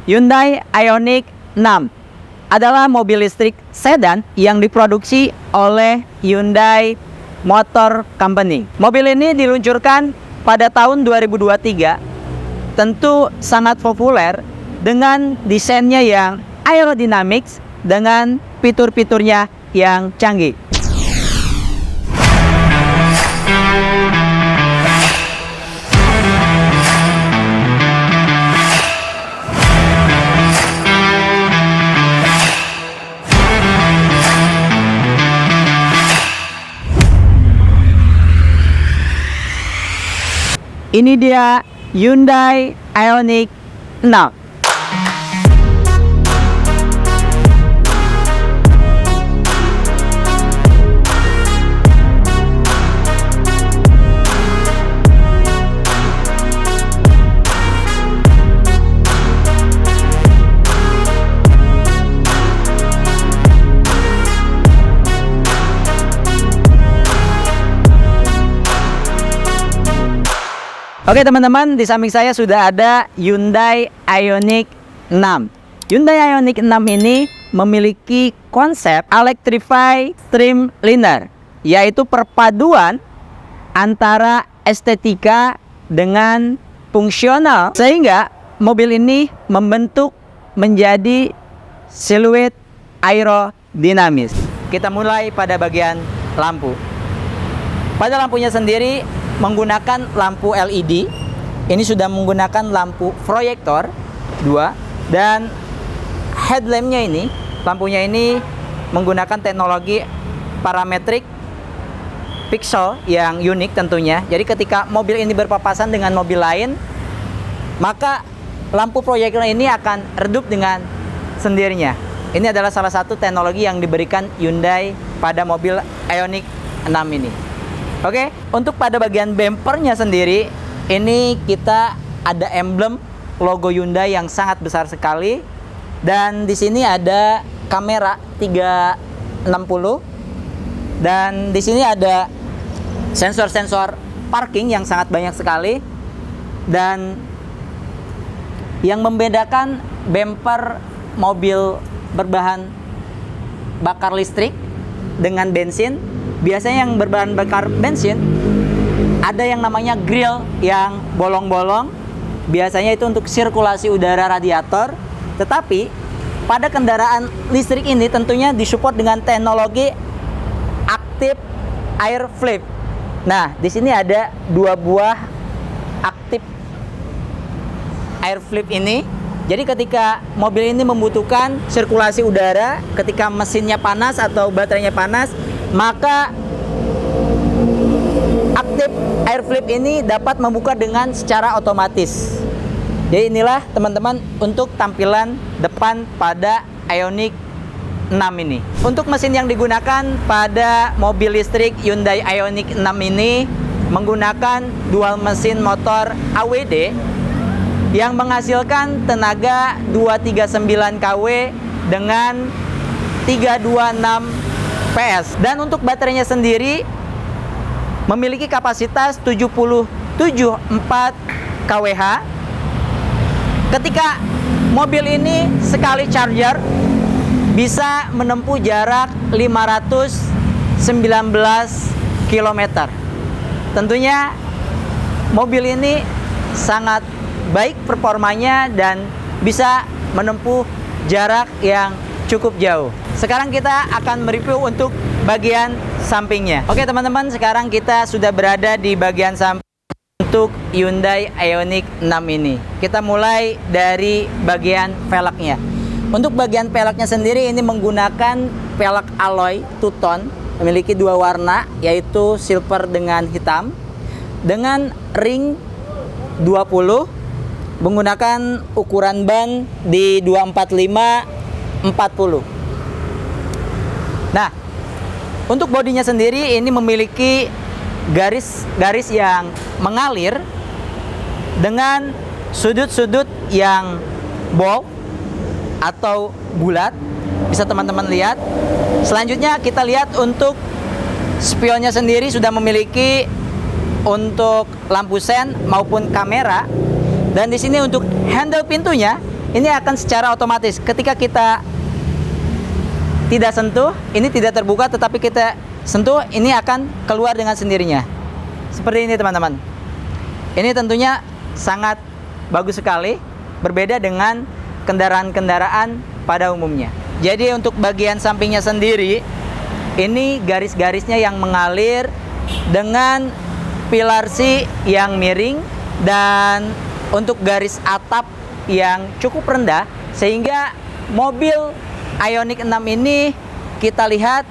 Hyundai Ioniq 6 adalah mobil listrik sedan yang diproduksi oleh Hyundai Motor Company. Mobil ini diluncurkan pada tahun 2023, tentu sangat populer dengan desainnya yang aerodinamics dengan fitur-fiturnya yang canggih. Ini dia Hyundai Ioniq 6. Oke teman-teman, di samping saya sudah ada Hyundai Ioniq 6. Hyundai Ioniq 6 ini memiliki konsep Electrify Streamliner, yaitu perpaduan antara estetika dengan fungsional, sehingga mobil ini membentuk menjadi siluet aerodinamis. Kita mulai pada bagian lampu. Pada lampunya sendiri menggunakan lampu LED. Ini sudah menggunakan lampu proyektor 2, dan headlampnya ini, lampunya ini menggunakan teknologi parametrik pixel yang unik tentunya. Jadi ketika mobil ini berpapasan dengan mobil lain, maka lampu proyektor ini akan redup dengan sendirinya. Ini adalah salah satu teknologi yang diberikan Hyundai pada mobil Ioniq 6 ini. Oke, untuk pada bagian bumpernya sendiri, ini kita ada emblem logo Hyundai yang sangat besar sekali, dan di sini ada kamera 360, dan di sini ada sensor-sensor parking yang sangat banyak sekali. Dan yang membedakan bumper mobil berbahan bakar listrik dengan bensin, biasanya yang berbahan bakar bensin ada yang namanya grill yang bolong-bolong, biasanya itu untuk sirkulasi udara radiator. Tetapi pada kendaraan listrik ini tentunya disupport dengan teknologi active air flip. Nah, di sini ada 2 buah active air flip ini. Jadi ketika mobil ini membutuhkan sirkulasi udara, ketika mesinnya panas atau baterainya panas, maka active air flip ini dapat membuka dengan secara otomatis. Jadi inilah teman-teman untuk tampilan depan pada Ioniq 6 ini. Untuk mesin yang digunakan pada mobil listrik Hyundai Ioniq 6 ini menggunakan dual mesin motor AWD yang menghasilkan tenaga 239 kW dengan 326 PS. Dan untuk baterainya sendiri memiliki kapasitas 77,4 kWh. Ketika mobil ini sekali charger bisa menempuh jarak 519 km. Tentunya mobil ini sangat baik performanya dan bisa menempuh jarak yang cukup jauh. Sekarang kita akan mereview untuk bagian sampingnya. Oke teman-teman, sekarang kita sudah berada di bagian samping untuk Hyundai Ioniq 6 ini. Kita mulai dari bagian velgnya. Untuk bagian velgnya sendiri ini menggunakan velg alloy two-tone, memiliki 2 warna, yaitu silver dengan hitam, dengan ring 20, menggunakan ukuran ban di 245/40. Nah, untuk bodinya sendiri ini memiliki garis-garis yang mengalir dengan sudut-sudut yang bold atau bulat, bisa teman-teman lihat. Selanjutnya kita lihat untuk spionnya sendiri sudah memiliki untuk lampu sen maupun kamera. Dan di sini untuk handle pintunya ini akan secara otomatis ketika kita tidak sentuh, ini tidak terbuka, tetapi kita sentuh, ini akan keluar dengan sendirinya. Seperti ini teman-teman. Ini tentunya sangat bagus sekali, berbeda dengan kendaraan-kendaraan pada umumnya. Jadi untuk bagian sampingnya sendiri, ini garis-garisnya yang mengalir dengan pilar C yang miring, dan untuk garis atap yang cukup rendah, sehingga mobil Ioniq 6 ini kita lihat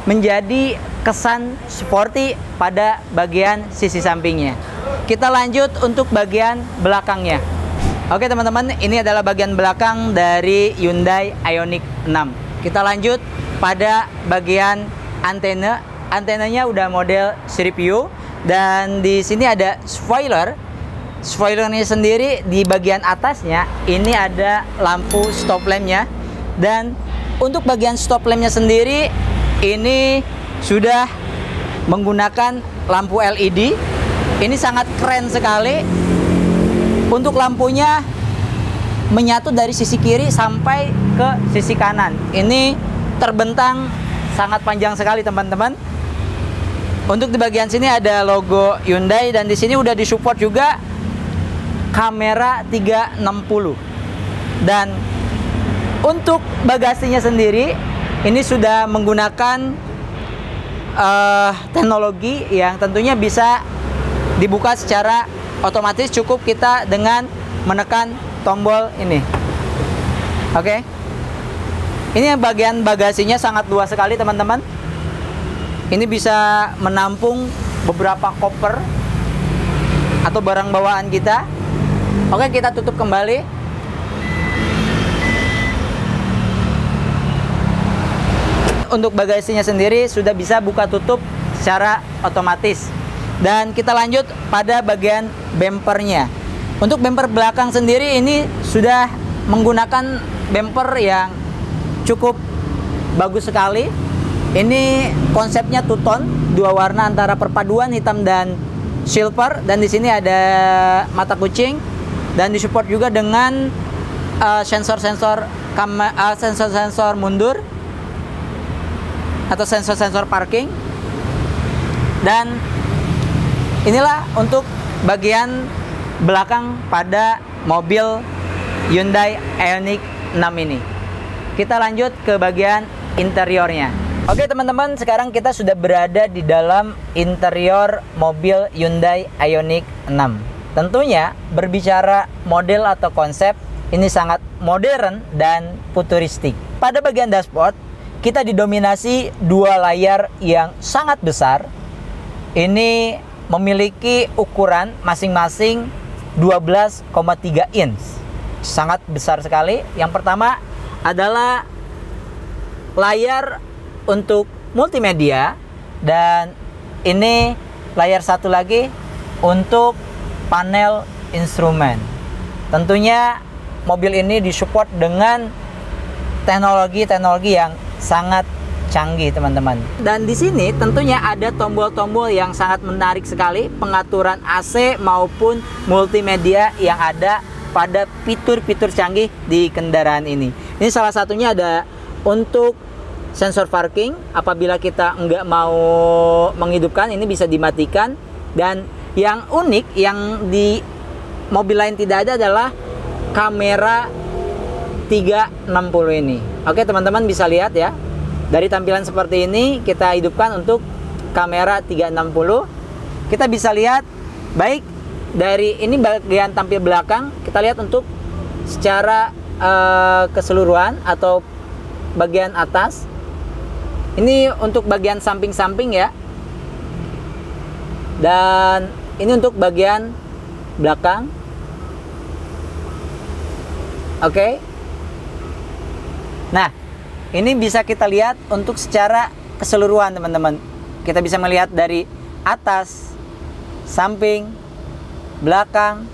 menjadi kesan sporty pada bagian sisi sampingnya. Kita lanjut untuk bagian belakangnya. Oke teman-teman, ini adalah bagian belakang dari Hyundai Ioniq 6. Kita lanjut pada bagian antena. Antenanya udah model CPU, dan di sini ada spoiler. Spoilernya sendiri di bagian atasnya ini ada lampu stop lampnya, dan untuk bagian stop lampnya sendiri ini sudah menggunakan lampu LED. Ini sangat keren sekali. Untuk lampunya menyatu dari sisi kiri sampai ke sisi kanan. Ini terbentang sangat panjang sekali teman-teman. Untuk di bagian sini ada logo Hyundai, dan di sini udah disupport juga kamera 360. Dan untuk bagasinya sendiri ini sudah menggunakan teknologi yang tentunya bisa dibuka secara otomatis, cukup kita dengan menekan tombol ini. Oke. Ini bagian bagasinya sangat luas sekali teman-teman. Ini bisa menampung beberapa koper atau barang bawaan kita. Oke, kita tutup kembali. Untuk bagasinya sendiri sudah bisa buka tutup secara otomatis. Dan kita lanjut pada bagian bempernya. Untuk bemper belakang sendiri ini sudah menggunakan bemper yang cukup bagus sekali. Ini konsepnya two tone, dua warna antara perpaduan hitam dan silver, dan di sini ada mata kucing, dan disupport juga dengan sensor-sensor mundur atau sensor-sensor parking. Dan inilah untuk bagian belakang pada mobil Hyundai Ioniq 6 ini. Kita lanjut ke bagian interiornya. Oke teman-teman, sekarang kita sudah berada di dalam interior mobil Hyundai Ioniq 6. Tentunya berbicara model atau konsep, ini sangat modern dan futuristik. Pada bagian dashboard, kita didominasi dua layar yang sangat besar. Ini memiliki ukuran masing-masing 12,3 inch. Sangat besar sekali. Yang pertama adalah layar untuk multimedia, dan ini layar satu lagi untuk panel instrumen. Tentunya mobil ini disupport dengan teknologi-teknologi yang sangat canggih teman-teman. Dan di sini tentunya ada tombol-tombol yang sangat menarik sekali, pengaturan AC maupun multimedia yang ada pada fitur-fitur canggih di kendaraan ini. Ini salah satunya ada untuk sensor parking. Apabila kita nggak mau menghidupkan, ini bisa dimatikan. Dan yang unik yang di mobil lain tidak ada adalah kamera 360 ini. Oke teman-teman, bisa lihat ya, dari tampilan seperti ini kita hidupkan untuk kamera 360. Kita bisa lihat baik dari ini bagian tampil belakang, kita lihat untuk secara keseluruhan atau bagian atas. Ini untuk bagian samping-samping ya, dan ini untuk bagian belakang. Oke. Nah, ini bisa kita lihat untuk secara keseluruhan teman-teman. Kita bisa melihat dari atas, samping, belakang,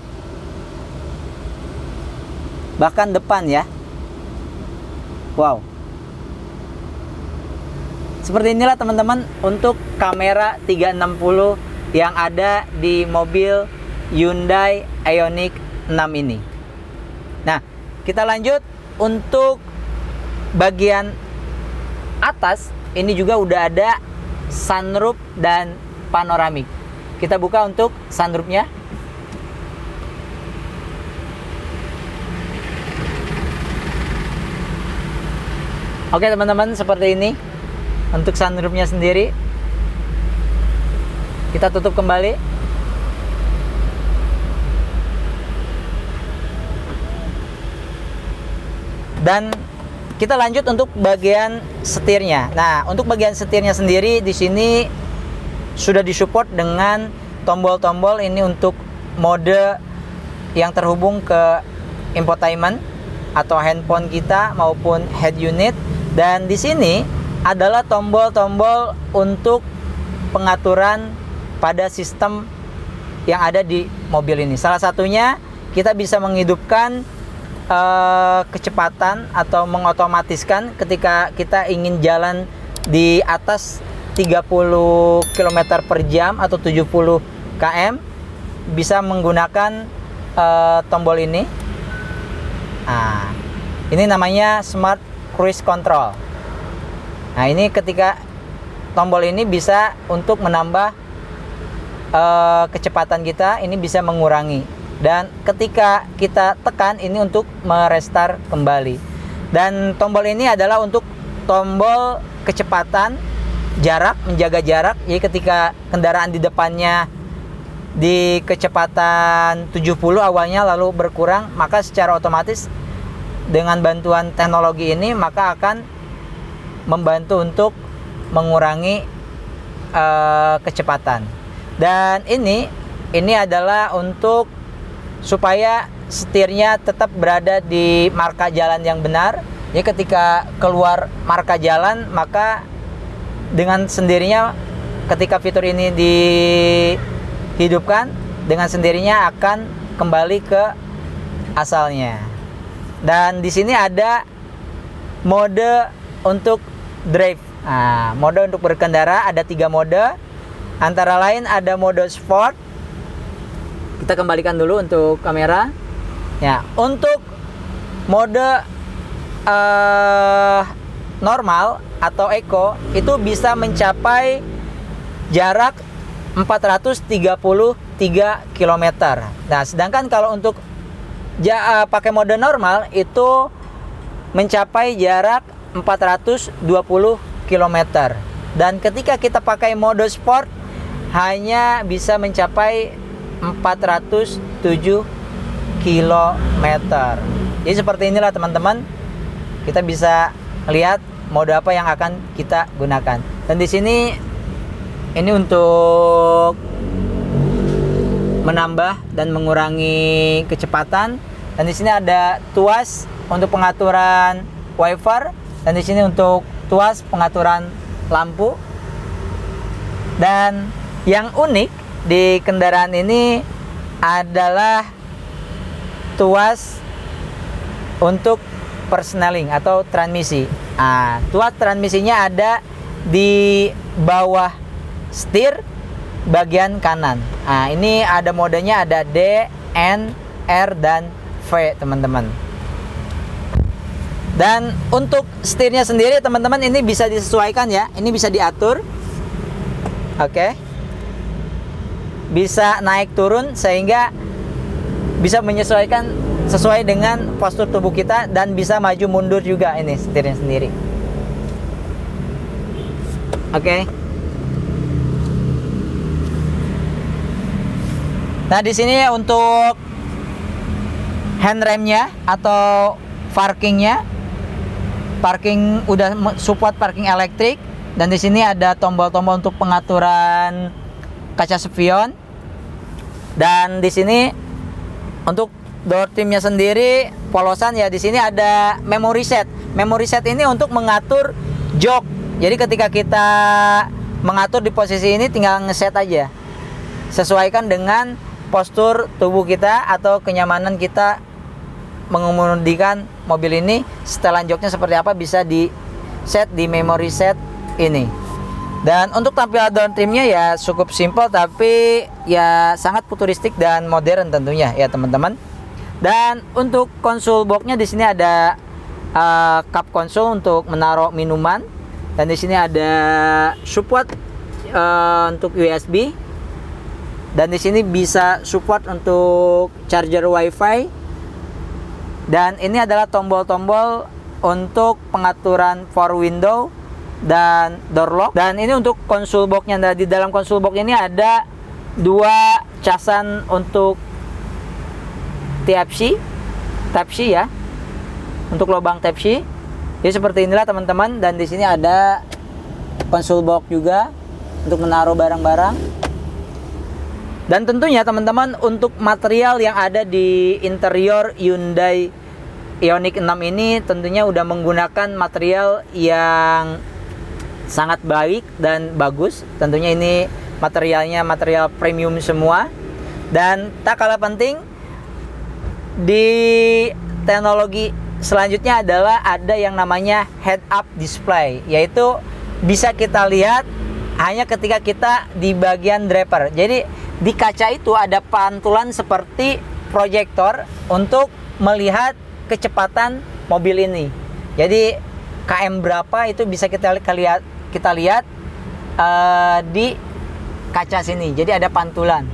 bahkan depan ya. Wow. Seperti inilah teman-teman untuk kamera 360 yang ada di mobil Hyundai Ioniq 6 ini. Nah, kita lanjut untuk bagian atas. Ini juga udah ada sunroof dan panoramik. Kita buka untuk sunroofnya. Oke teman-teman, seperti ini untuk sunroofnya sendiri. Kita tutup kembali. Dan kita lanjut untuk bagian setirnya. Nah, untuk bagian setirnya sendiri di sini sudah disupport dengan tombol-tombol ini untuk mode yang terhubung ke infotainment atau handphone kita maupun head unit. Dan di sini adalah tombol-tombol untuk pengaturan pada sistem yang ada di mobil ini. Salah satunya kita bisa menghidupkan kecepatan atau mengotomatiskan ketika kita ingin jalan di atas 30 km per jam atau 70 km, bisa menggunakan tombol ini. Nah, ini namanya Smart Cruise Control. Nah, ini ketika tombol ini bisa untuk menambah kecepatan kita, ini bisa mengurangi. Dan ketika kita tekan ini untuk merestart kembali. Dan tombol ini adalah untuk tombol kecepatan, jarak, menjaga jarak. Jadi ketika kendaraan di depannya di kecepatan 70 awalnya lalu berkurang, maka secara otomatis dengan bantuan teknologi ini maka akan membantu untuk mengurangi kecepatan. Dan ini adalah untuk supaya setirnya tetap berada di marka jalan yang benar. Jadi ketika keluar marka jalan, maka dengan sendirinya ketika fitur ini dihidupkan, dengan sendirinya akan kembali ke asalnya. Dan di sini ada mode untuk drive. Nah, mode untuk berkendara ada 3 mode. Antara lain ada mode sport. Kita kembalikan dulu untuk kamera. Ya, untuk mode normal atau eco itu bisa mencapai jarak 433 km. Nah, sedangkan kalau untuk pakai mode normal itu mencapai jarak 420 km. Dan ketika kita pakai mode sport hanya bisa mencapai 407 km. Jadi seperti inilah teman-teman, kita bisa lihat mode apa yang akan kita gunakan. Dan di sini ini untuk menambah dan mengurangi kecepatan. Dan di sini ada tuas untuk pengaturan wiper. Dan di sini untuk tuas pengaturan lampu. Dan yang unik di kendaraan ini adalah tuas untuk persneling atau transmisi. Nah, tuas transmisinya ada di bawah setir bagian kanan. Nah, ini ada modenya, ada D, N, R, dan V teman-teman. Dan untuk setirnya sendiri teman-teman ini bisa disesuaikan ya. Ini bisa diatur. Oke. Bisa naik turun sehingga bisa menyesuaikan sesuai dengan postur tubuh kita, dan bisa maju mundur juga ini setirnya sendiri. Oke. Nah, di sini untuk handremnya atau parkingnya, parking udah support parking elektrik. Dan di sini ada tombol-tombol untuk pengaturan kaca spion. Dan di sini untuk door trimnya sendiri polosan ya, di sini ada memory set. Memory set ini untuk mengatur jok. Jadi ketika kita mengatur di posisi ini tinggal ngeset aja. Sesuaikan dengan postur tubuh kita atau kenyamanan kita mengemudikan mobil ini. Setelan joknya seperti apa bisa di set di memory set ini. Dan untuk tampilan door trimnya ya cukup simple, tapi ya sangat futuristik dan modern tentunya ya teman-teman. Dan untuk konsol boxnya di sini ada cup konsol untuk menaruh minuman, dan di sini ada support untuk USB, dan di sini bisa support untuk charger WiFi, dan ini adalah tombol-tombol untuk pengaturan power window dan door lock. Dan ini untuk konsol boxnya. Nah, di dalam konsol box ini ada dua casan untuk Type-C ya, untuk lubang Type-C. Jadi seperti inilah teman-teman, dan di sini ada konsol box juga untuk menaruh barang-barang. Dan tentunya teman-teman, untuk material yang ada di interior Hyundai Ioniq 6 ini tentunya udah menggunakan material yang sangat baik dan bagus. Tentunya ini materialnya material premium semua. Dan tak kalah penting, di teknologi selanjutnya adalah ada yang namanya head up display, yaitu bisa kita lihat hanya ketika kita di bagian driver. Jadi di kaca itu ada pantulan seperti proyektor untuk melihat kecepatan mobil ini. Jadi km berapa itu bisa kita lihat di kaca sini. Jadi ada pantulan,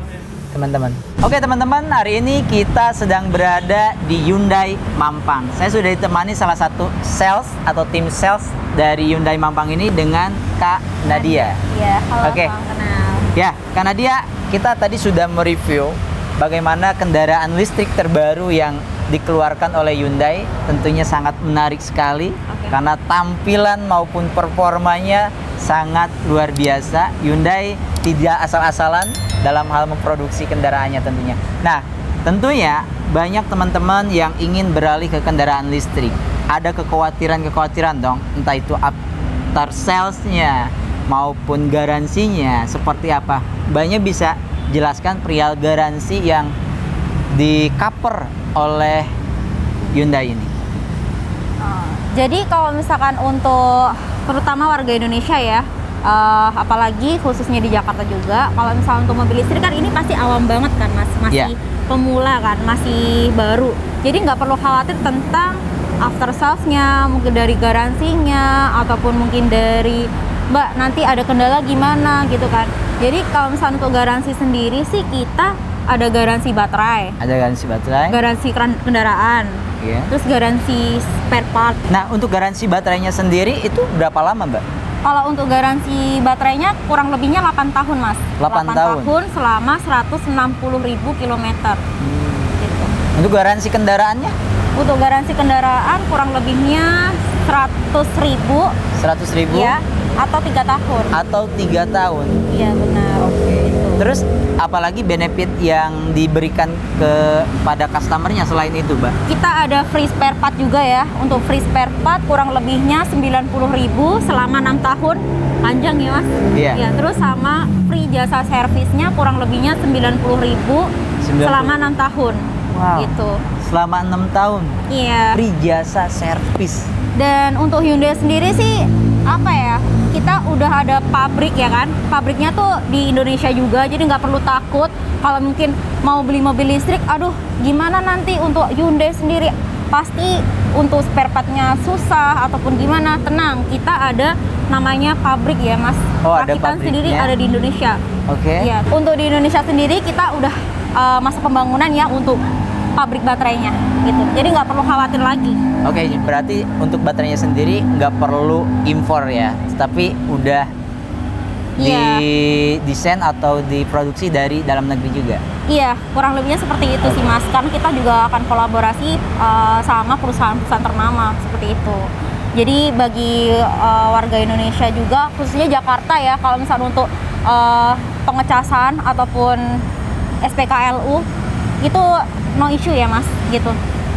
teman-teman. Oke teman-teman, hari ini kita sedang berada di Hyundai Mampang. Saya sudah ditemani salah satu sales atau tim sales dari Hyundai Mampang ini dengan Kak Nadia. Iya, halo. Oke. Kenal. Ya, Kak Nadia, kita tadi sudah mereview bagaimana kendaraan listrik terbaru yang dikeluarkan oleh Hyundai. Tentunya sangat menarik sekali, karena tampilan maupun performanya sangat luar biasa. Hyundai tidak asal-asalan dalam hal memproduksi kendaraannya tentunya. Nah, tentunya banyak teman-teman yang ingin beralih ke kendaraan listrik. Ada kekhawatiran dong, entah itu after sales-nya maupun garansinya seperti apa. Banyak bisa jelaskan perihal garansi yang di cover oleh Hyundai ini. Jadi kalau misalkan untuk terutama warga Indonesia ya, apalagi khususnya di Jakarta juga, kalau misalnya untuk mobil listrik kan ini pasti awam banget kan Mas, masih pemula kan, masih baru. Jadi nggak perlu khawatir tentang after sales-nya, mungkin dari garansinya, ataupun mungkin dari Mbak nanti ada kendala gimana gitu kan. Jadi kalau misalnya untuk garansi sendiri sih kita ada garansi baterai. Ada garansi baterai. Garansi kendaraan. Iya. Terus garansi spare part. Nah, untuk garansi baterainya sendiri itu berapa lama, Mbak? Kalau untuk garansi baterainya kurang lebihnya 8 tahun, Mas. 8 tahun selama 160.000 kilometer. Gitu. Untuk garansi kendaraannya? Untuk garansi kendaraan kurang lebihnya 100.000. 100.000? Ya, atau 3 tahun. Atau 3 tahun. Iya, benar. Oke. Gitu. Terus apalagi benefit yang diberikan kepada customernya selain itu, Mbak? Kita ada free spare part juga ya. Untuk free spare part kurang lebihnya 90.000 selama 6 tahun. Panjang ya, Mas? Iya. Ya, terus sama free jasa servisnya kurang lebihnya 90.000 selama 6 tahun. Wow. Gitu. Selama 6 tahun. Iya. Free jasa servis. Dan untuk Hyundai sendiri sih apa ya, kita udah ada pabrik ya kan, pabriknya tuh di Indonesia juga, jadi nggak perlu takut kalau mungkin mau beli mobil listrik, aduh gimana nanti untuk Hyundai sendiri, pasti untuk spare partnya susah ataupun gimana, tenang, kita ada namanya pabrik ya Mas. Oh, ada Rakitan sendiri pabriknya. ada di Indonesia. Oke. Ya, untuk di Indonesia sendiri kita udah masa pembangunan ya untuk pabrik baterainya gitu, jadi nggak perlu khawatir lagi. Oke, berarti untuk baterainya sendiri nggak perlu impor ya, tapi udah didesain atau diproduksi dari dalam negeri juga. Iya, kurang lebihnya seperti itu sih Mas. Karena kita juga akan kolaborasi sama perusahaan-perusahaan ternama seperti itu. Jadi bagi warga Indonesia juga, khususnya Jakarta ya, kalau misalnya untuk pengecasan ataupun SPKLU itu no issue ya Mas, gitu.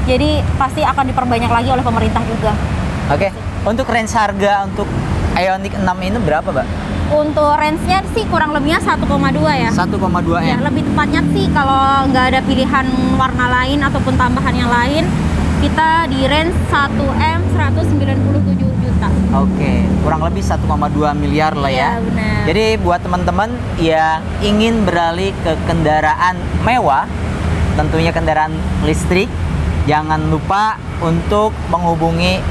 Jadi pasti akan diperbanyak lagi oleh pemerintah juga. Oke. Untuk range harga untuk Ioniq 6 ini berapa, Mbak? Untuk range-nya sih kurang lebihnya 1,2 ya. 1,2 Ya, M. lebih tepatnya sih kalau nggak ada pilihan warna lain ataupun tambahan yang lain, kita di range 1M 197 juta. Oke, kurang lebih 1,2 miliar lah ya. Iya, benar. Jadi buat teman-teman yang ingin beralih ke kendaraan mewah, tentunya kendaraan listrik, jangan lupa untuk menghubungi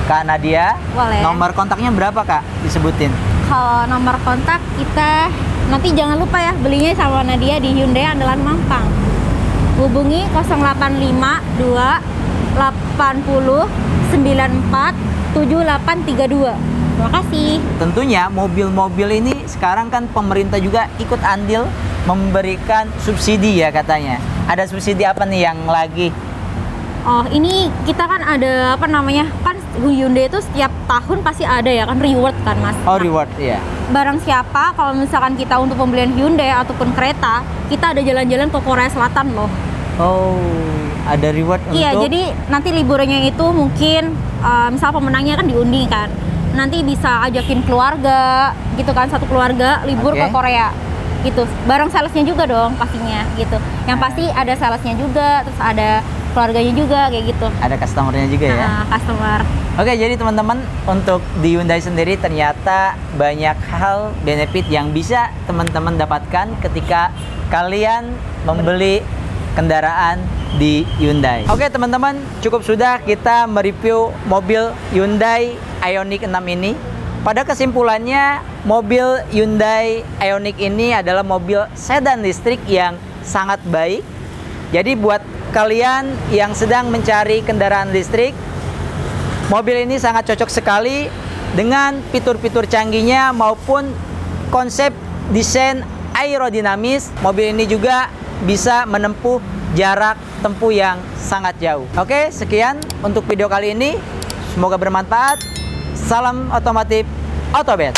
Kak Nadia. Boleh. Nomor kontaknya berapa Kak? Disebutin. Kalau nomor kontak kita nanti jangan lupa ya, belinya sama Nadia di Hyundai Andalan Mampang. Hubungi 0852 80 94 7832. Terima kasih. Tentunya mobil-mobil ini sekarang kan pemerintah juga ikut andil memberikan subsidi ya katanya. Ada subsidi apa nih yang lagi? Oh, ini kita kan ada apa namanya? Kan Hyundai itu setiap tahun pasti ada ya kan reward kan, Mas. Oh, reward ya. Barang siapa kalau misalkan kita untuk pembelian Hyundai ataupun kereta, kita ada jalan-jalan ke Korea Selatan loh. Oh, ada reward Iya, untuk jadi nanti liburnya itu mungkin misal pemenangnya kan diundi kan. Nanti bisa ajakin keluarga gitu kan, satu keluarga libur Oke. ke Korea. Gitu. Bareng salesnya juga dong pastinya gitu. Yang pasti ada salesnya juga, terus ada keluarganya juga kayak gitu. ada customernya juga ya. Customer. Oke, jadi teman-teman, untuk di Hyundai sendiri ternyata banyak hal benefit yang bisa teman-teman dapatkan ketika kalian membeli kendaraan di Hyundai. Oke teman-teman, cukup sudah kita mereview mobil Hyundai Ioniq 6 ini. Pada kesimpulannya, mobil Hyundai Ioniq ini adalah mobil sedan listrik yang sangat baik. Jadi buat kalian yang sedang mencari kendaraan listrik, mobil ini sangat cocok sekali dengan fitur-fitur canggihnya maupun konsep desain aerodinamis. Mobil ini juga bisa menempuh jarak tempuh yang sangat jauh. Oke, sekian untuk video kali ini. Semoga bermanfaat. Salam otomotif Autobet.